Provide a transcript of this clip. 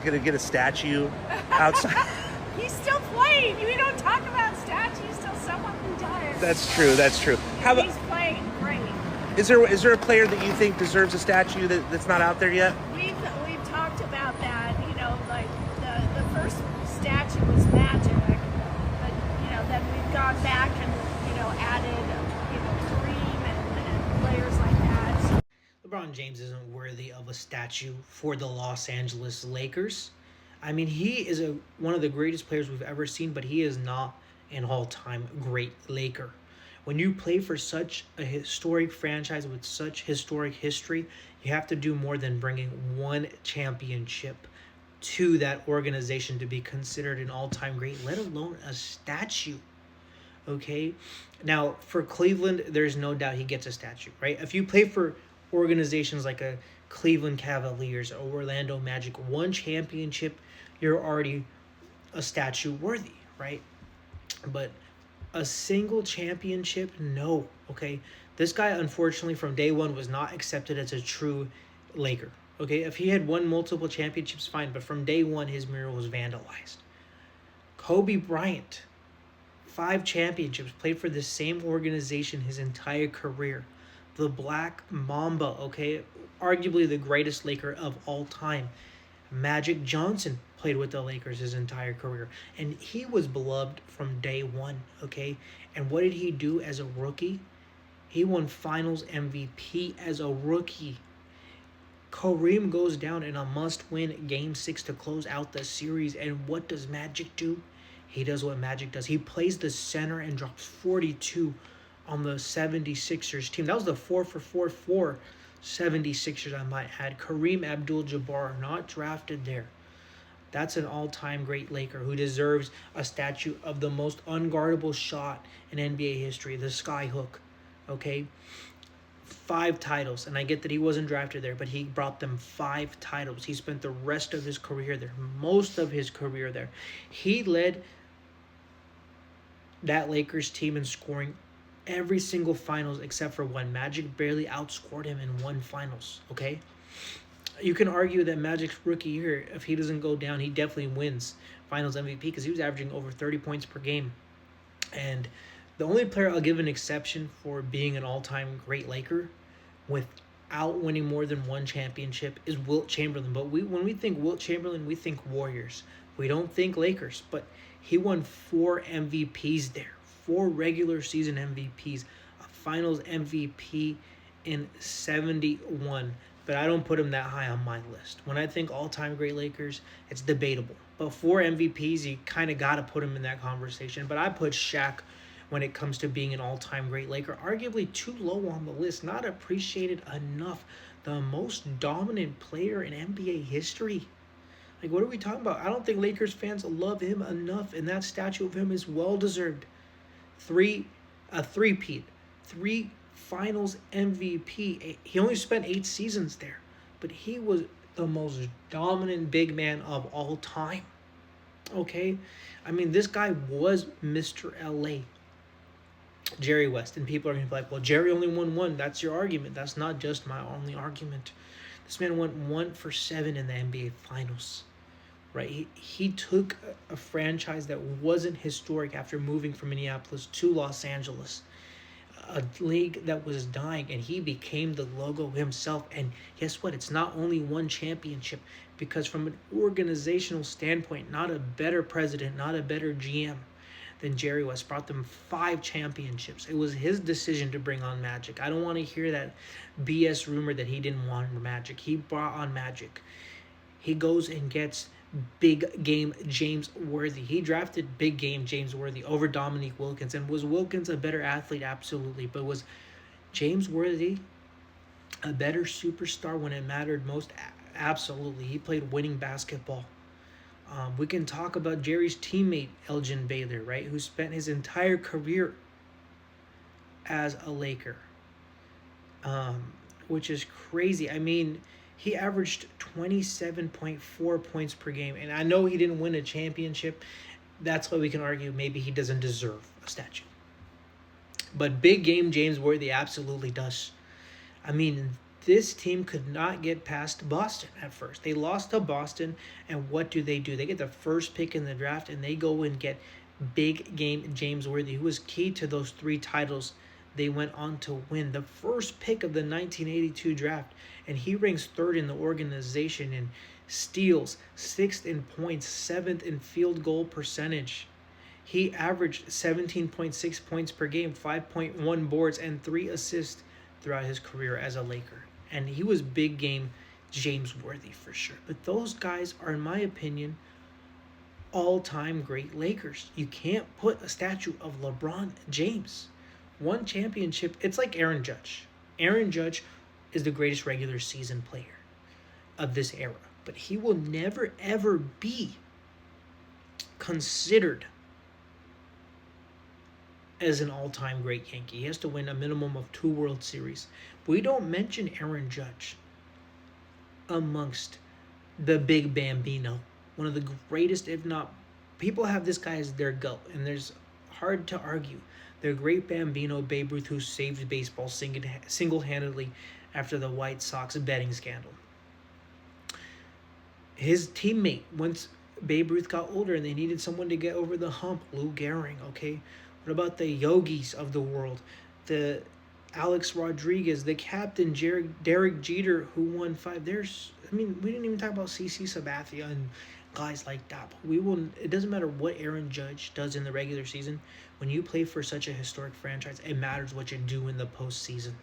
Gonna get a statue outside. He's still playing. We don't talk about statues till someone retires. That's true. That's true. How He's about, playing great. is there a player that you think deserves a statue that's not out there yet? We've talked about that. You know, like the first statue was Magic, but then we've gone back and added Kareem and players like that. LeBron James isn't worthy of a statue for the Los Angeles Lakers. I mean, he is one of the greatest players we've ever seen, but he is not an all-time great Laker. When you play for such a historic franchise with such historic history, you have to do more than bringing one championship to that organization to be considered an all-time great, let alone a statue. Okay? Now, for Cleveland, there's no doubt he gets a statue, right? If you play for organizations like a Cleveland Cavaliers or Orlando Magic, one championship, you're already a statue worthy, right? But a single championship, no. Okay, this guy, unfortunately, from day one was not accepted as a true Laker. Okay, if he had won multiple championships, fine, but from day one, his mural was vandalized. Kobe Bryant, 5 championships, played for the same organization his entire career. The Black Mamba, okay, arguably the greatest Laker of all time. Magic Johnson played with the Lakers his entire career, and he was beloved from day one, okay? And what did he do as a rookie? He won Finals MVP as a rookie. Kareem goes down in a must-win Game 6 to close out the series, and what does Magic do? He does what Magic does. He plays the center and drops 42 on the 76ers team. That was the 4-for-4 76ers, I might add. Kareem Abdul-Jabbar, not drafted there. That's an all-time great Laker who deserves a statue of the most unguardable shot in NBA history, the skyhook. Okay? 5 titles, and I get that he wasn't drafted there, but he brought them 5 titles. He spent the rest of his career there, most of his career there. He led that Lakers team in scoring every single finals except for one. Magic barely outscored him in one finals, okay? You can argue that Magic's rookie year, if he doesn't go down, he definitely wins finals MVP because he was averaging over 30 points per game. And the only player I'll give an exception for being an all-time great Laker without winning more than one championship is Wilt Chamberlain. But when we think Wilt Chamberlain, we think Warriors. We don't think Lakers. But he won 4 MVPs there. 4 regular season MVPs, a finals MVP in 71. But I don't put him that high on my list. When I think all-time great Lakers, it's debatable. But 4 MVPs, you kind of got to put him in that conversation. But I put Shaq when it comes to being an all-time great Laker. Arguably too low on the list, not appreciated enough. The most dominant player in NBA history. Like, what are we talking about? I don't think Lakers fans love him enough, and that statue of him is well-deserved. 3 finals MVP. He only spent 8 seasons there, but he was the most dominant big man of all time. Okay? I mean, this guy was Mr. LA. Jerry West. And people are going to be like, well, Jerry only won 1. That's your argument. That's not just my only argument. This man went 1 for 7 in the NBA Finals. Right? He took a franchise that wasn't historic after moving from Minneapolis to Los Angeles. A league that was dying, and he became the logo himself. And guess what? It's not only one championship, because from an organizational standpoint, not a better president, not a better GM than Jerry West brought them 5 championships. It was his decision to bring on Magic. I don't want to hear that BS rumor that he didn't want Magic. He brought on Magic. He goes and gets big game James Worthy. He drafted big game James Worthy over Dominique Wilkins. And was Wilkins a better athlete? Absolutely. But was James Worthy a better superstar when it mattered most? Absolutely. He played winning basketball. We can talk about Jerry's teammate, Elgin Baylor, right, who spent his entire career as a Laker, which is crazy. I mean, he averaged 27.4 points per game, and I know he didn't win a championship. That's why we can argue maybe he doesn't deserve a statue. But big game James Worthy absolutely does. I mean, this team could not get past Boston at first. They lost to Boston, and what do? They get the first pick in the draft, and they go and get big game James Worthy, who was key to those 3 titles they went on to win. The first pick of the 1982 draft, and he ranks 3rd in the organization in steals, 6th in points, 7th in field goal percentage. He averaged 17.6 points per game, 5.1 boards, and 3 assists throughout his career as a Laker. And he was big game James Worthy for sure. But those guys are, in my opinion, all-time great Lakers. You can't put a statue of LeBron James. 1 championship, it's like Aaron Judge. Aaron Judge is the greatest regular season player of this era. But he will never, ever be considered as an all-time great Yankee. He has to win a minimum of 2 World Series. We don't mention Aaron Judge amongst the Big Bambino, one of the greatest, if not, people have this guy as their GOAT, and there's hard to argue. The great Bambino, Babe Ruth, who saved baseball single-handedly after the White Sox betting scandal. His teammate, once Babe Ruth got older and they needed someone to get over the hump, Lou Gehrig, okay? What about the Yogis of the world? The Alex Rodriguez, the captain, Derek Jeter, who won 5. We didn't even talk about CC Sabathia and guys like that. But it doesn't matter what Aaron Judge does in the regular season. When you play for such a historic franchise, it matters what you do in the postseason.